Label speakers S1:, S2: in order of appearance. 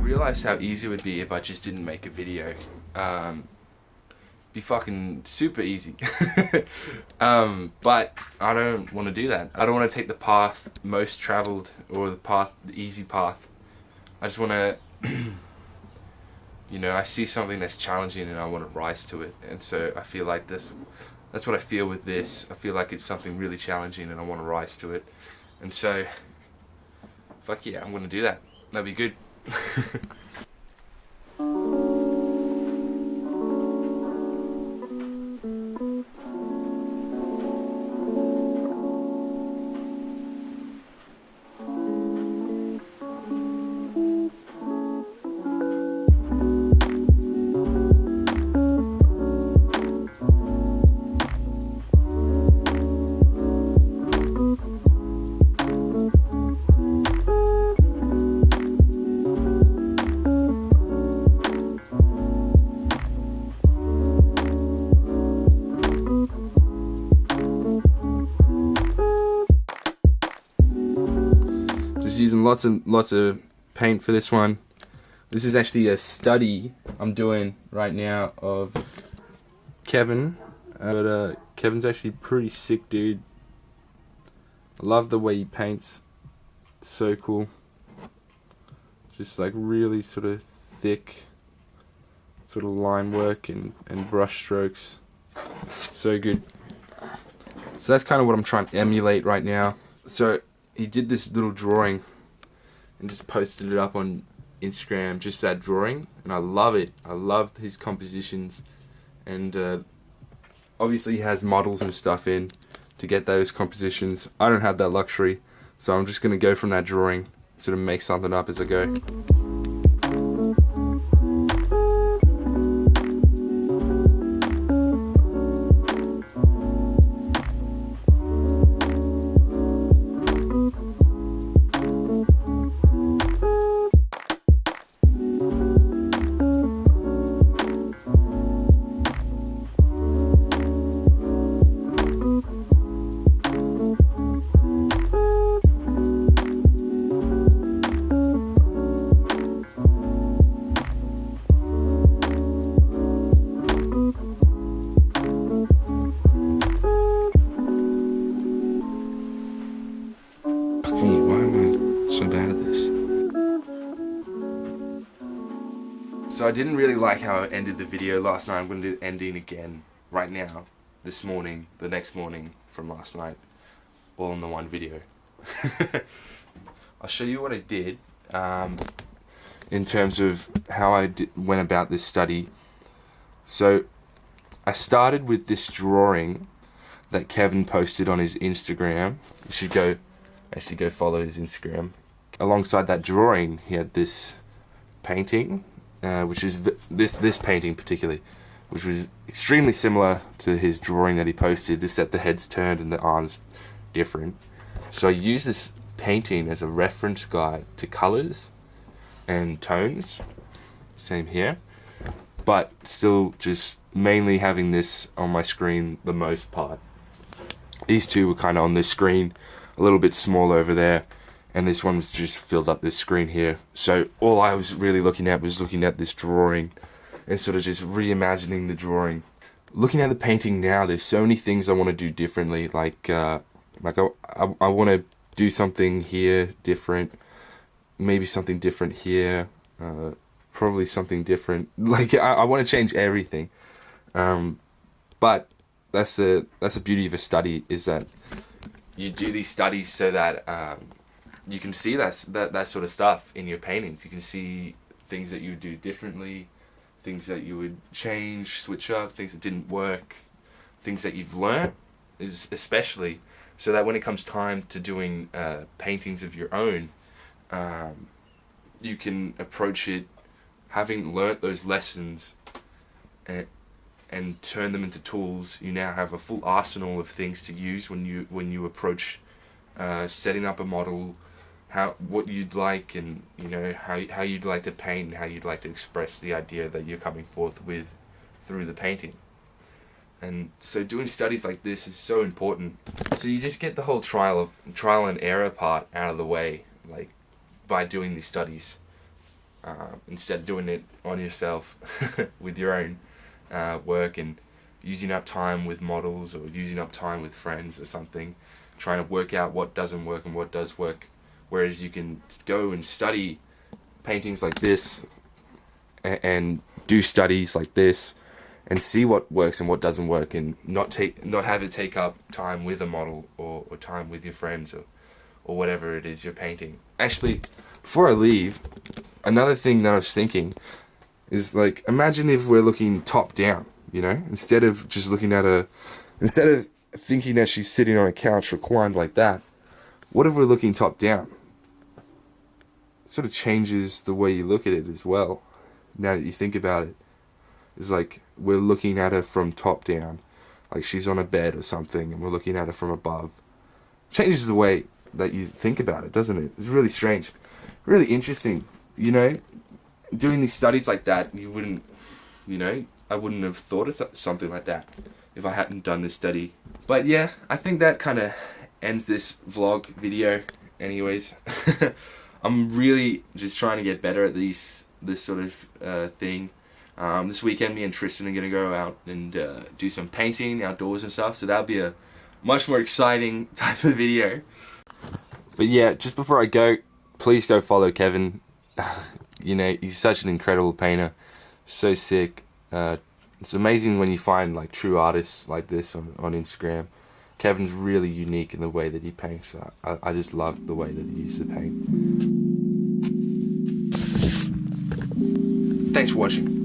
S1: Realize how easy it would be if I just didn't make a video. Be fucking super easy. But I don't want to do that. I don't want to take the path most traveled or the easy path. I just want to, I see something that's challenging and I want to rise to it. And so I feel like that's what I feel with this. I feel like it's something really challenging and I want to rise to it. And so, fuck yeah, I'm going to do that. That'd be good. Using lots of paint for this one. This is actually a study I'm doing right now of Kevin, but Kevin's actually pretty sick dude. I love the way he paints. It's so cool. Just like really sort of thick sort of line work and brush strokes. So good. So that's kind of what I'm trying to emulate right now. So he did this little drawing and just posted it up on Instagram, just that drawing, and I love it. I loved his compositions, and obviously he has models and stuff in to get those compositions. I don't have that luxury, so I'm just going to go from that drawing, sort of make something up as I go. So I didn't really like how I ended the video last night. I'm going to do the ending again right now, this morning, the next morning from last night, all in the one video. I'll show you what I did in terms of how I went about this study. So I started with this drawing that Kevin posted on his Instagram. You should actually go follow his Instagram. Alongside that drawing, he had this painting, which is this painting particularly, which was extremely similar to his drawing that he posted, except the head's turned and the arms different. So I used this painting as a reference guide to colors and tones, same here, but still just mainly having this on my screen the most part. These two were kind of on this screen, a little bit small over there, and this one was just filled up this screen here. So all I was really looking at was looking at this drawing and sort of just reimagining the drawing. Looking at the painting now, there's so many things I want to do differently. Like I want to do something here different, maybe something different here, probably something different. Like I want to change everything. But that's the beauty of a study, is that you do these studies so that you can see that sort of stuff in your paintings. You can see things that you would do differently, things that you would change, switch up, things that didn't work, things that you've learnt, is especially, so that when it comes time to doing paintings of your own, you can approach it having learnt those lessons and turn them into tools. You now have a full arsenal of things to use when you approach setting up a model, what you'd like, and how you'd like to paint and how you'd like to express the idea that you're coming forth with through the painting. And so doing studies like this is so important. So you just get the whole trial and error part out of the way, like by doing these studies, instead of doing it on yourself with your own work and using up time with models or using up time with friends or something, trying to work out what doesn't work and what does work. Whereas you can go and study paintings like this and do studies like this and see what works and what doesn't work, and not have it take up time with a model or time with your friends or whatever it is you're painting. Actually, before I leave, another thing that I was thinking is, like, imagine if we're looking top down, instead of thinking that she's sitting on a couch reclined like that, what if we're looking top down? It sort of changes the way you look at it as well, now that you think about it. It's like we're looking at her from top down, like she's on a bed or something, and we're looking at her from above. Changes the way that you think about it, doesn't it? It's really strange, really interesting. Doing these studies like that, I wouldn't have thought of something like that if I hadn't done this study. But yeah, I think that kind of ends this vlog video anyways. I'm really just trying to get better at this sort of thing. This weekend, me and Tristan are going to go out and do some painting outdoors and stuff, so that'll be a much more exciting type of video. But yeah, just before I go, please go follow Kevin. He's such an incredible painter, so sick. It's amazing when you find like true artists like this on Instagram. Kevin's really unique in the way that he paints. I just love the way that he uses to paint. Thanks for watching.